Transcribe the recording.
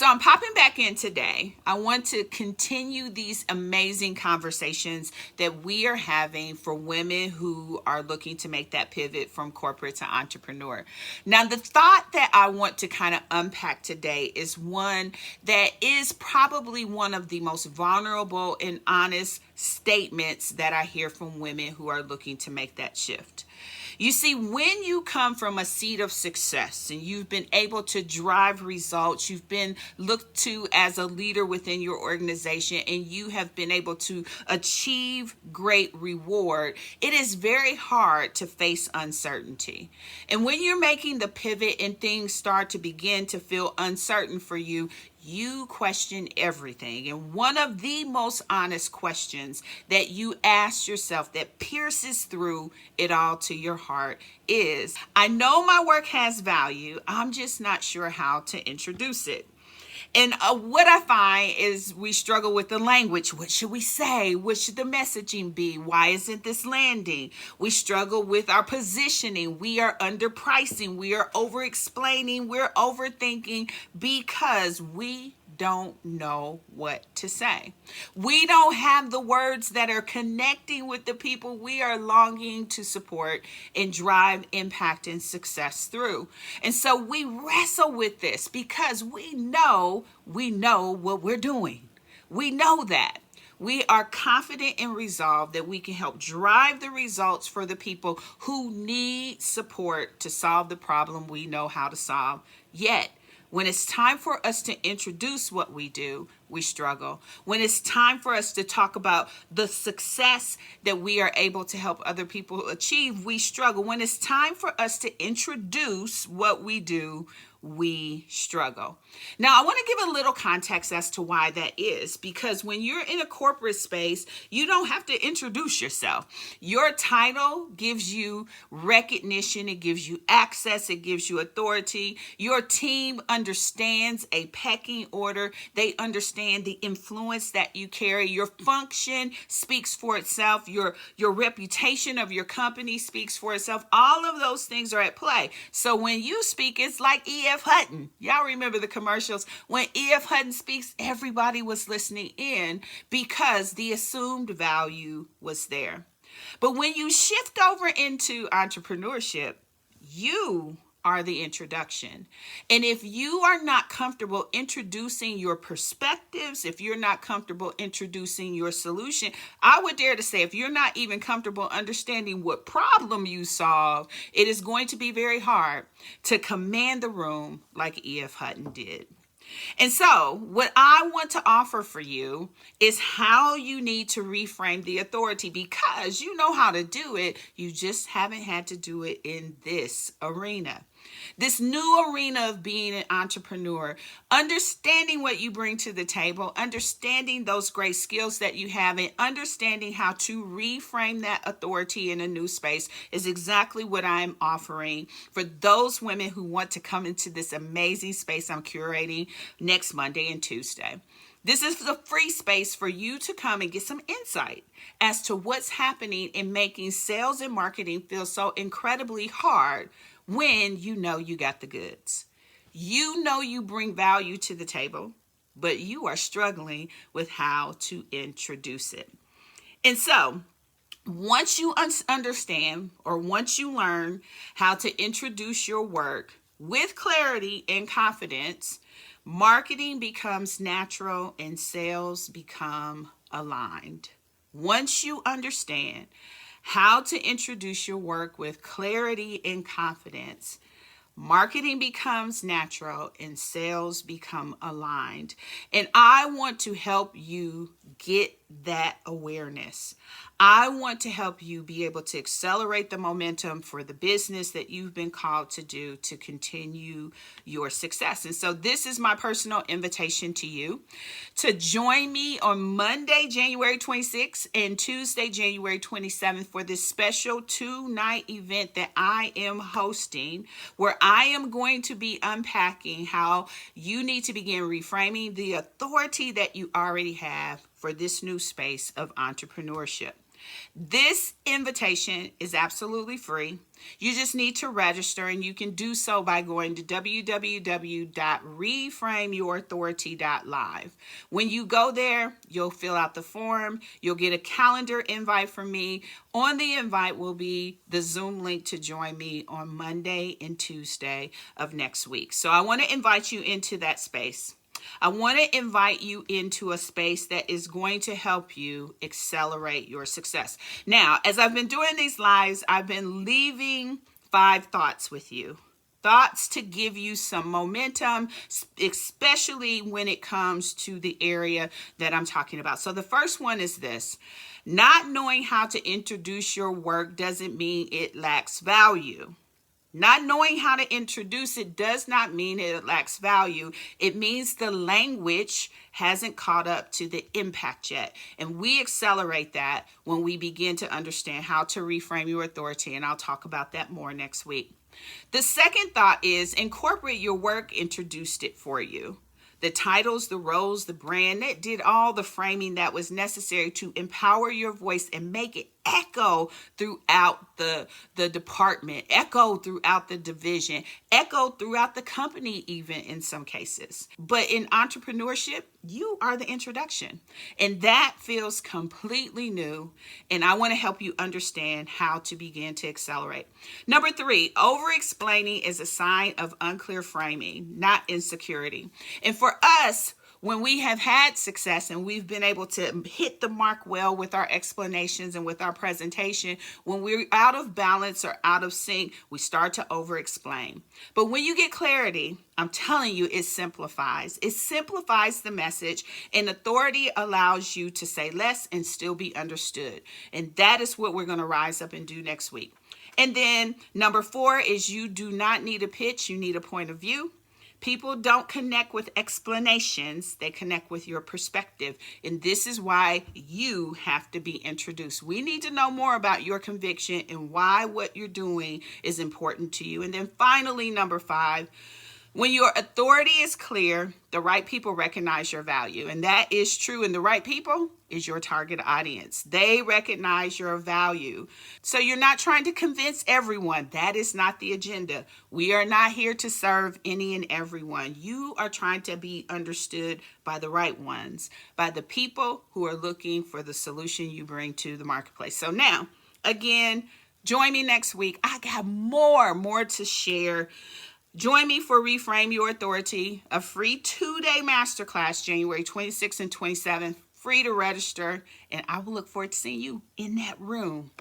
So I'm popping back in today. I want to continue these amazing conversations that we are having for women who are looking to make that pivot from corporate to entrepreneur. Now, the thought that I want to kind of unpack today is one that is probably one of the most vulnerable and honest statements that I hear from women who are looking to make that shift. You see, when you come from a seat of success and you've been able to drive results, you've been looked to as a leader within your organization, and you have been able to achieve great reward, it is very hard to face uncertainty. And when you're making the pivot and things start to begin to feel uncertain for you, you question everything. And one of the most honest questions that you ask yourself that pierces through it all to your heart is, I know my work has value, I'm just not sure how to introduce it. And what I find is we struggle with the language. What should we say? What should the messaging be? Why isn't this landing? We struggle with our positioning. We are underpricing. We are over-explaining. We're overthinking because we don't know what to say. We don't have the words that are connecting with the people we are longing to support and drive impact and success through. And so we wrestle with this because we know what we're doing. We know that. We are confident and resolved that we can help drive the results for the people who need support to solve the problem we know how to solve. Yet, when it's time for us to introduce what we do, we struggle. When it's time for us to talk about the success that we are able to help other people achieve, we struggle. When it's time for us to introduce what we do, we struggle. Now, I want to give a little context as to why that is, because when you're in a corporate space, you don't have to introduce yourself. Your title gives you recognition, it gives you access, it gives you authority. Your team understands a pecking order. They understand the influence that you carry. Your function speaks for itself. Your reputation of your company speaks for itself. All of those things are at play. So when you speak, it's like E.F. Hutton. Y'all remember the commercials? When E.F. Hutton speaks, everybody was listening in because the assumed value was there. But when you shift over into entrepreneurship, you are the introduction. And if you are not comfortable introducing your perspectives, if you're not comfortable introducing your solution, I would dare to say if you're not even comfortable understanding what problem you solve, it is going to be very hard to command the room like E.F. Hutton did. And so what I want to offer for you is how you need to reframe the authority, because you know how to do it. You just haven't had to do it in this arena. This new arena of being an entrepreneur, understanding what you bring to the table, understanding those great skills that you have, and understanding how to reframe that authority in a new space is exactly what I'm offering for those women who want to come into this amazing space I'm curating next Monday and Tuesday. This is a free space for you to come and get some insight as to what's happening in making sales and marketing feel so incredibly hard when you know you got the goods. You know you bring value to the table, but you are struggling with how to introduce it. And so once you understand, or once you learn how to introduce your work with clarity and confidence, marketing becomes natural and sales become aligned. Once you understand how to introduce your work with clarity and confidence, marketing becomes natural and sales become aligned. And I want to help you get that awareness. I want to help you be able to accelerate the momentum for the business that you've been called to do to continue your success. And so this is my personal invitation to you to join me on Monday, January 26th and Tuesday, January 27th for this special 2-night event that I am hosting, where I am going to be unpacking how you need to begin reframing the authority that you already have for this new space of entrepreneurship. This invitation is absolutely free. You just need to register, and you can do so by going to www.ReframeYourAuthority.live. When you go there, you'll fill out the form. You'll get a calendar invite from me. On the invite will be the Zoom link to join me on Monday and Tuesday of next week. So I want to invite you into that space. I want to invite you into a space that is going to help you accelerate your success. Now, as I've been doing these lives, I've been leaving 5 thoughts with you. Thoughts to give you some momentum, especially when it comes to the area that I'm talking about. So the first one is this: not knowing how to introduce your work doesn't mean it lacks value. Not knowing how to introduce it does not mean it lacks value. It means the language hasn't caught up to the impact yet. And we accelerate that when we begin to understand how to reframe your authority. And I'll talk about that more next week. The second thought is incorporate your work introduced it for you. The titles, the roles, the brand, that did all the framing that was necessary to empower your voice and make it echo throughout the department, echo throughout the division, echo throughout the company, even in some cases. But in entrepreneurship, you are the introduction. And that feels completely new. And I want to help you understand how to begin to accelerate. Number 3, over-explaining is a sign of unclear framing, not insecurity. And for us, when we have had success and we've been able to hit the mark well with our explanations and with our presentation, when we're out of balance or out of sync, we start to over-explain. But when you get clarity, I'm telling you, it simplifies. It simplifies the message, and authority allows you to say less and still be understood. And that is what we're going to rise up and do next week. And then number 4 is you do not need a pitch. You need a point of view. People don't connect with explanations. They connect with your perspective. And this is why you have to be introduced. We need to know more about your conviction and why what you're doing is important to you. And then finally, number 5, when your authority is clear, the right people recognize your value. And that is true. And the right people is your target audience. They recognize your value. So you're not trying to convince everyone. That is not the agenda. We are not here to serve any and everyone. You are trying to be understood by the right ones, by the people who are looking for the solution you bring to the marketplace. So now, again, join me next week. I got more to share. Join me for Reframe Your Authority, a free 2-day masterclass, January 26th and 27th, free to register, and I will look forward to seeing you in that room.